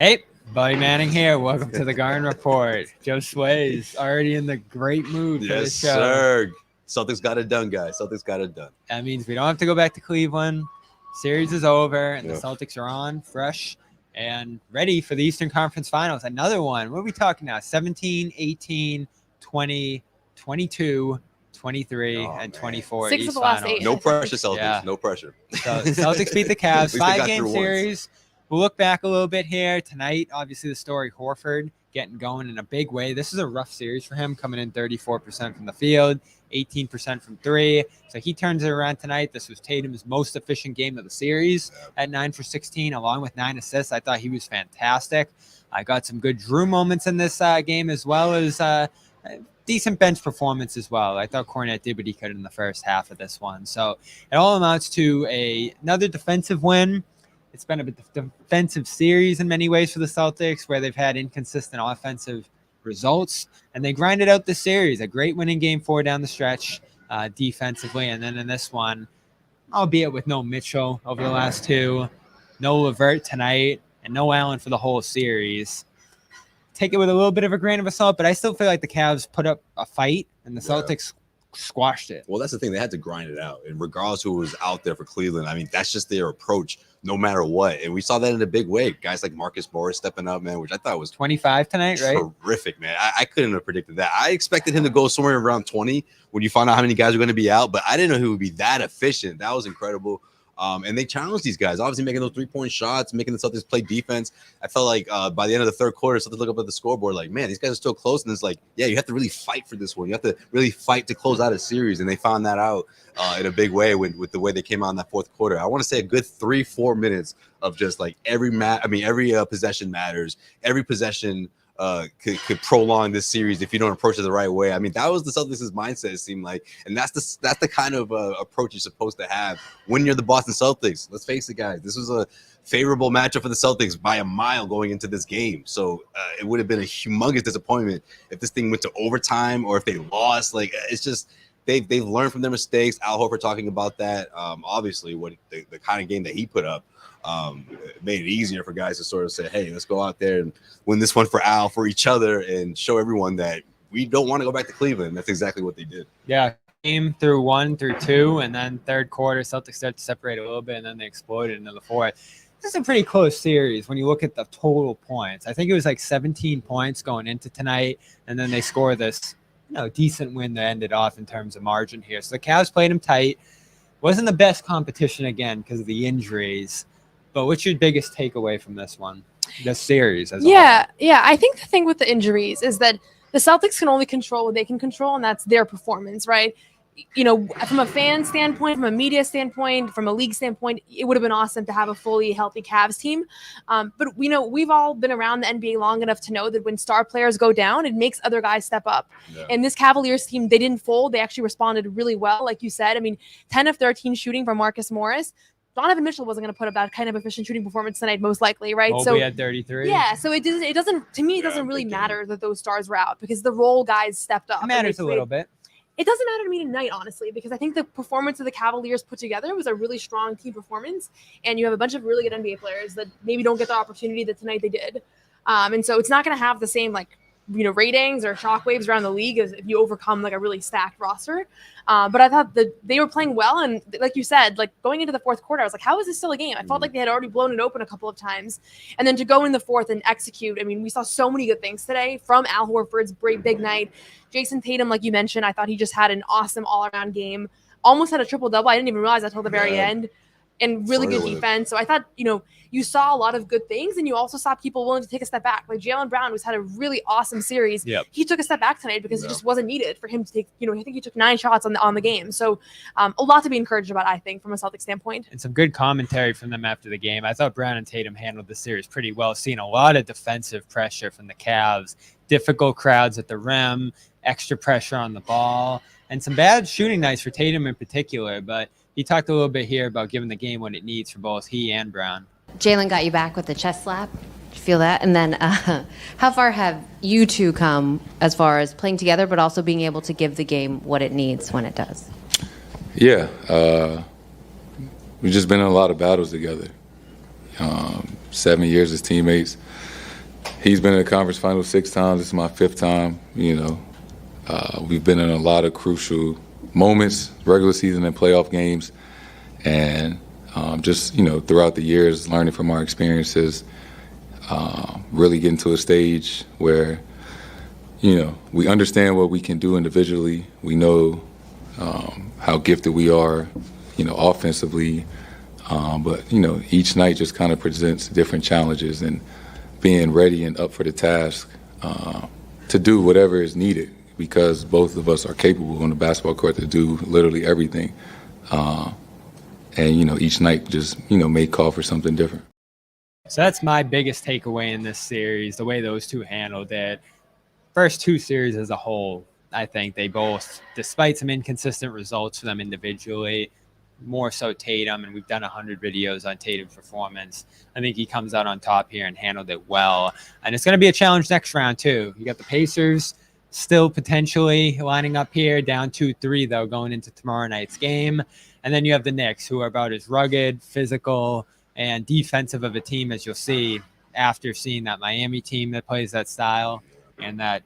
Hey, Buddy Manning here. Welcome to the Garden Report. Josue is already in the great mood for this show. Yes, sir. Celtics got it done, guys. Celtics got it done. That means we don't have to go back to Cleveland. Series is over, and the Celtics are on, fresh, and ready for the Eastern Conference Finals. Another one. What are we talking now? 17, 18, 20, 22, 23, and 24. Six of the last 8. No pressure, Celtics. Yeah. No pressure. So the Celtics beat the Cavs. 5-game series. We'll look back a little bit here. Tonight, obviously, the story, Horford getting going in a big way. This is a rough series for him, coming in 34% from the field, 18% from 3. So he turns it around tonight. This was Tatum's most efficient game of the series at 9 for 16, along with 9 assists. I thought he was fantastic. I got some good Drew moments in this game, as well as decent bench performance as well. I thought Kornet did what he could in the first half of this one. So it all amounts to another defensive win. It's been a defensive series in many ways for the Celtics, where they've had inconsistent offensive results, and they grinded out the series. A great winning game 4 down the stretch defensively, and then in this one, albeit with no Mitchell over the last 2, no LeVert tonight, and no Allen for the whole series. Take it with a little bit of a grain of salt, but I still feel like the Cavs put up a fight, and the Celtics squashed it. Well, that's the thing. They had to grind it out. And regardless who was out there for Cleveland, I mean, that's just their approach no matter what. And we saw that in a big way. Guys like Marcus Morris stepping up, man, which I thought was 25 tonight, right? Terrific, man. I couldn't have predicted that. I expected him to go somewhere around 20 when you found out how many guys were going to be out, but I didn't know he would be that efficient. That was incredible. And they challenged these guys, obviously making those 3-point shots, making the Celtics play defense. I felt like by the end of the third quarter, Celtics look up at the scoreboard like, man, these guys are still close. And it's like, yeah, you have to really fight for this one. You have to really fight to close out a series. And they found that out in a big way with the way they came out in that fourth quarter. I want to say a good 3-4 minutes of just like every possession matters. Every possession could prolong this series if you don't approach it the right way. I mean, that was the Celtics' mindset, it seemed like, and that's the kind of approach you're supposed to have when you're the Boston Celtics. Let's face it, guys. This was a favorable matchup for the Celtics by a mile going into this game. So it would have been a humongous disappointment if this thing went to overtime or if they lost. Like, it's just they've learned from their mistakes. Al Horford talking about that. Obviously, what the kind of game that he put up. Made it easier for guys to sort of say, hey, let's go out there and win this one for Al, for each other, and show everyone that we don't want to go back to Cleveland. That's exactly what they did. Yeah, game through 1 through 2, and then third quarter, Celtics start to separate a little bit, and then they exploded into the fourth. This is a pretty close series when you look at the total points. I think it was like 17 points going into tonight, and then they score this decent win that ended off in terms of margin here. So the Cavs played them tight. Wasn't the best competition again because of the injuries. But what's your biggest takeaway from this one, this series? Yeah. I think the thing with the injuries is that the Celtics can only control what they can control, and that's their performance, right? From a fan standpoint, from a media standpoint, from a league standpoint, it would have been awesome to have a fully healthy Cavs team. But we've all been around the NBA long enough to know that when star players go down, it makes other guys step up. Yeah. And this Cavaliers team, they didn't fold. They actually responded really well, like you said. I mean, 10 of 13 shooting from Marcus Morris. Donovan Mitchell wasn't going to put up that kind of efficient shooting performance tonight, most likely, right? So we had 33. Yeah, so it doesn't. To me, it doesn't really matter that those stars were out because the role guys stepped up. It matters a little bit. It doesn't matter to me tonight, honestly, because I think the performance of the Cavaliers put together was a really strong team performance, and you have a bunch of really good NBA players that maybe don't get the opportunity that tonight they did, and so it's not going to have the same ratings or shockwaves around the league as if you overcome like a really stacked roster. But I thought that they were playing well. And like you said, like going into the fourth quarter, I was like, how is this still a game? I felt like they had already blown it open a couple of times. And then to go in the fourth and execute, I mean, we saw so many good things today from Al Horford's big night. Jason Tatum, like you mentioned, I thought he just had an awesome all-around game. Almost had a triple-double. I didn't even realize that until the very end. And really good defense. So I thought, you saw a lot of good things, and you also saw people willing to take a step back. Like Jaylen Brown, who's had a really awesome series. Yep. He took a step back tonight because it just wasn't needed for him to take, I think he took 9 shots on the game. So a lot to be encouraged about, I think, from a Celtics standpoint. And some good commentary from them after the game. I thought Brown and Tatum handled the series pretty well, seeing a lot of defensive pressure from the Cavs, difficult crowds at the rim, extra pressure on the ball, and some bad shooting nights for Tatum in particular. But he talked a little bit here about giving the game what it needs for both he and Brown. Jaylen got you back with the chest slap. Did you feel that? And then how far have you two come as far as playing together, but also being able to give the game what it needs when it does? Yeah. We've just been in a lot of battles together. 7 years as teammates. He's been in the conference finals 6 times. This is my 5th time. We've been in a lot of crucial moments, regular season and playoff games, and just throughout the years, learning from our experiences, really getting to a stage where we understand what we can do individually. We know how gifted we are, offensively, but each night just kind of presents different challenges, and being ready and up for the task to do whatever is needed, because both of us are capable on the basketball court to do literally everything. And each night just may call for something different. So that's my biggest takeaway in this series, the way those two handled it. First 2 series as a whole, I think they both, despite some inconsistent results for them individually, more so Tatum, and we've done 100 videos on Tatum's performance. I think he comes out on top here and handled it well. And it's going to be a challenge next round too. You got the Pacers still potentially lining up here, down 2-3 though, going into tomorrow night's game. And then you have the Knicks, who are about as rugged, physical, and defensive of a team as you'll see after seeing that Miami team that plays that style and that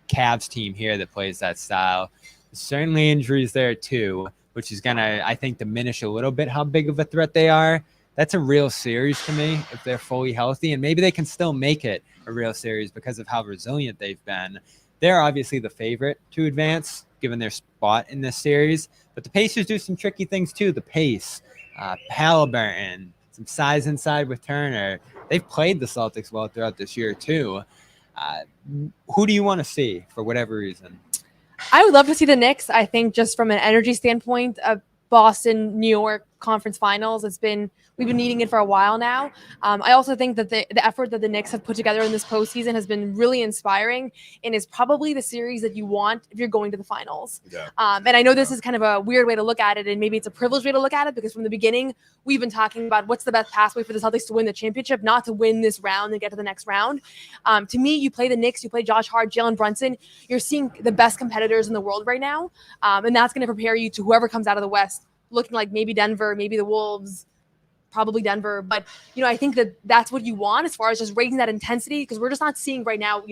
Cavs team here that plays that style. Certainly injuries there too, which is going to, I think, diminish a little bit how big of a threat they are. That's a real series to me if they're fully healthy, and maybe they can still make it a real series because of how resilient they've been. They're obviously the favorite to advance given their spot in this series, but the Pacers do some tricky things too. The pace, Halliburton, some size inside with Turner. They've played the Celtics well throughout this year too. Who do you want to see for whatever reason? I would love to see the Knicks. I think just from an energy standpoint, Boston, New York conference finals, we've been needing it for a while now. I also think that the effort that the Knicks have put together in this postseason has been really inspiring and is probably the series that you want if you're going to the finals. Yeah. And I know this is kind of a weird way to look at it, and maybe it's a privileged way to look at it, because from the beginning, we've been talking about what's the best pathway for the Celtics to win the championship, not to win this round and get to the next round. To me, you play the Knicks, you play Josh Hart, Jalen Brunson, you're seeing the best competitors in the world right now. And that's going to prepare you to whoever comes out of the West, looking like maybe Denver, maybe the Wolves, probably Denver. But, I think that that's what you want as far as just raising that intensity, because we're just not seeing right now,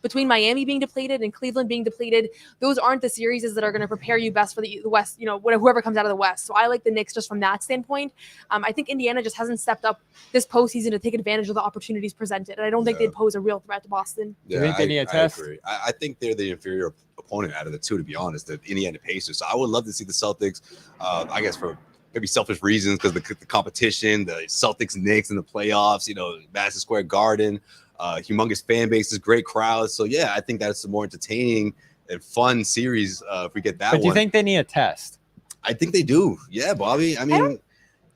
between Miami being depleted and Cleveland being depleted, those aren't the series that are going to prepare you best for the West, whoever comes out of the West. So I like the Knicks just from that standpoint. I think Indiana just hasn't stepped up this postseason to take advantage of the opportunities presented. And I don't think they'd pose a real threat to Boston. Yeah, Do you think they need a test? I agree. I think they're the inferior opponent out of the two, to be honest, the Indiana Pacers. So I would love to see the Celtics, I guess for maybe selfish reasons, because the competition, the Celtics, Knicks in the playoffs, Madison Square Garden, humongous fan bases, great crowds. So yeah, I think that's a more entertaining and fun series if we get that one. But do you think they need a test? I think they do. Yeah, Bobby. I mean,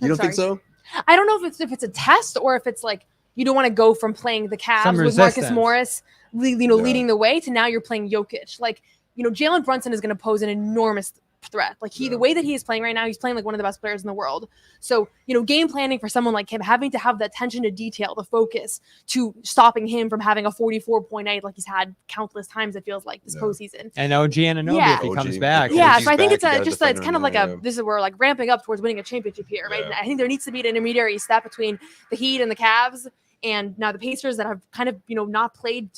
you don't think so? I don't know if it's a test or if it's like you don't want to go from playing the Cavs with Marcus Morris, leading the way, to now you're playing Jokic. Like, Jalen Brunson is going to pose an enormous threat. Like the way that he is playing right now, he's playing like one of the best players in the world. So, game planning for someone like him, having to have the attention to detail, the focus to stopping him from having a 44-point night like he's had countless times, it feels like this postseason. And OG Anunoby if he comes back. Yeah, so I think it's kind of like this is where like ramping up towards winning a championship here, right? Yeah. And I think there needs to be an intermediary step between the Heat and the Cavs, and now the Pacers that have kind of, not played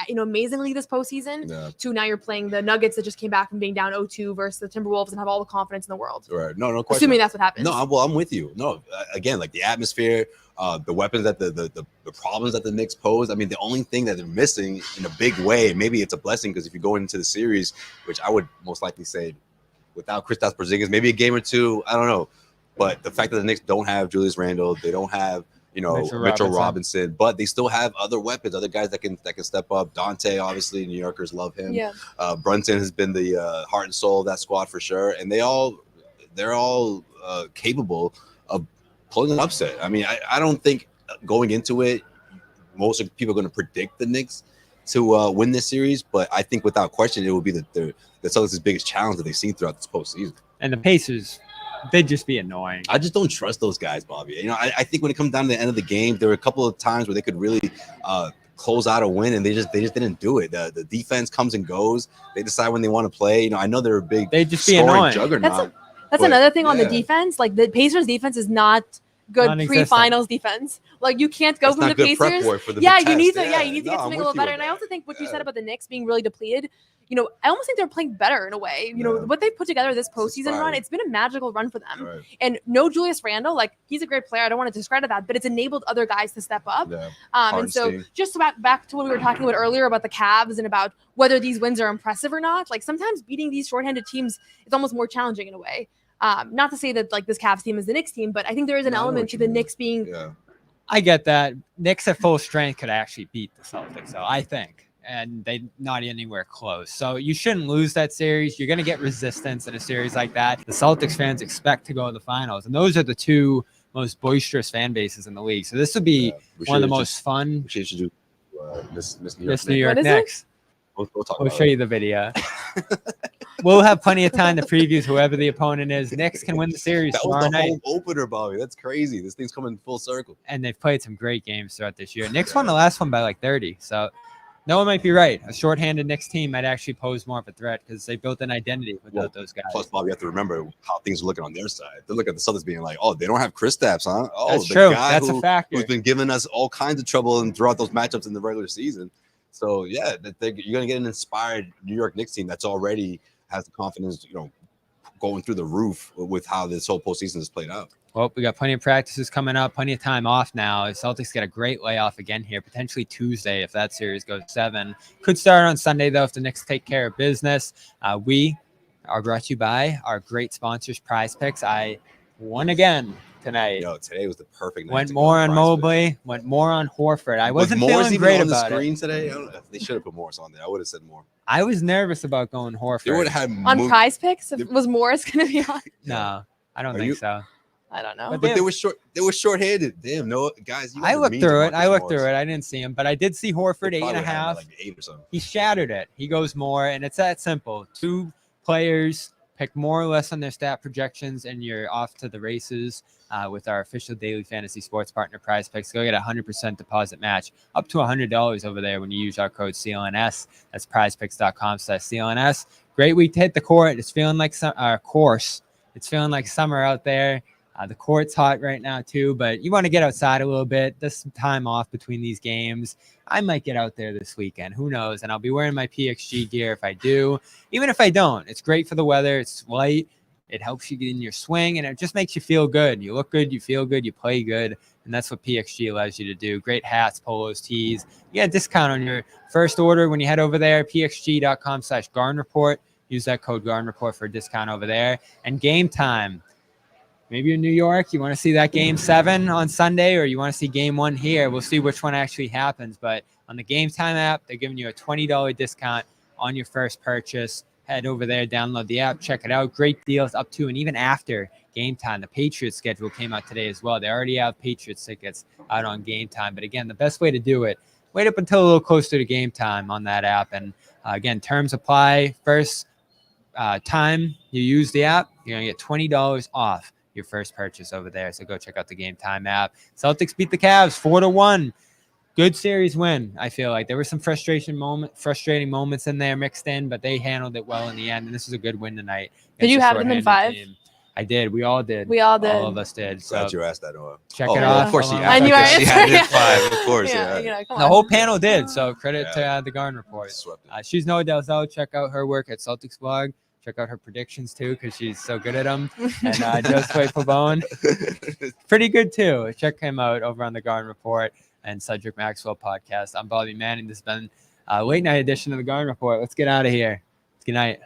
amazingly this postseason, to now you're playing the Nuggets that just came back from being down 0-2 versus the Timberwolves and have all the confidence in the world. Right. No question. Assuming that's what happens. No, I'm with you. No, again, like the atmosphere, the weapons that the problems that the Knicks pose. I mean, the only thing that they're missing in a big way, maybe it's a blessing, because if you go into the series, which I would most likely say without Kristaps Porzingis, maybe a game or two, I don't know. But the fact that the Knicks don't have Julius Randle, they don't have Mitchell Robinson, but they still have other weapons, other guys that can step up. Dante, obviously, New Yorkers love him. Yeah. Brunson has been the heart and soul of that squad for sure, and they're all capable of pulling an upset. I mean, I don't think going into it, most of people are going to predict the Knicks to win this series, but I think without question it will be the Celtics' biggest challenge that they've seen throughout this postseason. And the Pacers, they'd just be annoying. I just don't trust those guys, Bobby. I think when it comes down to the end of the game, there were a couple of times where they could really close out a win, and they just didn't do it. The defense comes and goes. They decide when they want to play. I know they're a big they just be annoying juggernaut. That's another thing on the defense. Like the Pacers defense is not good Non-existent. pre-finals defense. Like you can't go That's from not the good prep Pacers. work for the Yeah, big you need test. to. You need to get No, something I'm a little with you better. with And I that. also think what you Yeah. said about the Knicks being really depleted. I almost think they're playing better in a way. What they put together this postseason run, inspiring. it's been a magical run for them. Right. And no Julius Randle, like he's a great player. I don't want to discredit that, but it's enabled other guys to step up. Yeah. And so Hartenstein. just back to what we were talking about earlier about the Cavs and about whether these wins are impressive or not. Like sometimes beating these shorthanded teams is almost more challenging in a way. Not to say that like this Cavs team is the Knicks team, but I think there is an No, I know element what to you the mean. Knicks being Yeah. I get that. Knicks at full strength could actually beat the Celtics, though, I think. And they're not anywhere close. So you shouldn't lose that series. You're going to get resistance in a series like that. The Celtics fans expect to go to the finals. And those are the two most boisterous fan bases in the league. So this would be one of the most fun. We should do Miss New York. New York What is it? Knicks. We'll talk We'll about show it. you the video. We'll have plenty of time to preview whoever the opponent is. Knicks can win the series That was tomorrow the night. home opener, Bobby. That's crazy. This thing's coming full circle. And they've played some great games throughout this year. Knicks won the last one by like 30. So no one might be right. A shorthanded Knicks team might actually pose more of a threat because they built an identity without those guys. Plus, Bobby, you have to remember how things are looking on their side. They look at the Celtics being like, oh, they don't have Kristaps, huh? Oh, That's the true. guy That's a factor. who's been giving us all kinds of trouble and throughout those matchups in the regular season. So, yeah, you're going to get an inspired New York Knicks team that's already has the confidence, going through the roof with how this whole postseason has played out. Well, we got plenty of practices coming up, plenty of time off now. The Celtics get a great layoff again here, potentially Tuesday if that series goes 7. Could start on Sunday, though, if the Knicks take care of business. We are brought to you by our great sponsors, Prize Picks. I won again tonight. Today was the perfect night. Went to go more to on Prize Mobley, Picks. went more on Horford. I wasn't Was Morris feeling even great on the about screen it. today? I don't know. They should have put Morris on there. I would have said more. I was nervous about going Horford. They would have had on Prize Picks. Was Morris going to be on? No, I don't Are think you- so. I don't know. But But they were short. They were short-handed. Damn, no guys. You I guys are looked mean to through it. Marcus Morris. I didn't see him, but I did see Horford They 8.5. probably had him at like 8 or something. He shattered it. He goes more, and it's that simple. 2 players pick more or less on their stat projections, and you're off to the races with our official daily fantasy sports partner, Prize Picks. Go get a 100% deposit match up to $100 over there when you use our code CLNS. That's prizepicks.com/CLNS. Great week to hit the court. It's feeling like It's feeling like summer out there. The court's hot right now too, but you want to get outside a little bit. There's some time off between these games. I might get out there this weekend. Who knows? And I'll be wearing my PXG gear if I do. Even if I don't, it's great for the weather. It's light. It helps you get in your swing, and it just makes you feel good. You look good. You feel good. You play good. And that's what PXG allows you to do. Great hats, polos, tees. You get a discount on your first order when you head over there, pxg.com/GarnReport. Use that code GarnReport for a discount over there. And game time. Maybe you're in New York, you want to see that game 7 on Sunday, or you want to see game 1 here. We'll see which one actually happens. But on the Game Time app, they're giving you a $20 discount on your first purchase. Head over there, download the app, check it out. Great deals up to and even after Game Time. The Patriots schedule came out today as well. They already have Patriots tickets out on Game Time. But again, the best way to do it, wait up until a little closer to game time on that app. And again, terms apply. First time you use the app, you're going to get $20 off your first purchase over there. So go check out the Game Time app. Celtics beat the Cavs 4-1. Good series win. I feel like there were some frustrating moments in there mixed in, but they handled it well in the end. And this is a good win tonight. Did you against a have them in shorthanded 5? team. I did. We all did. We all did. All of us did. So Glad you asked that. check Oh, it well, off. of course she Along had I it. knew I She had it in answered. 5. Of course, Yeah, yeah. come the on. whole panel did. So credit Yeah. to the Garden Report. Swept it. She's Noah Dalzell. Check out her work at Celtics blog. Check out her predictions too, because she's so good at them. And Josue Pavon, pretty good too. Check him out over on the Garden Report and Cedric Maxwell podcast. I'm Bobby Manning. This has been a late night edition of the Garden Report. Let's get out of here. Good night.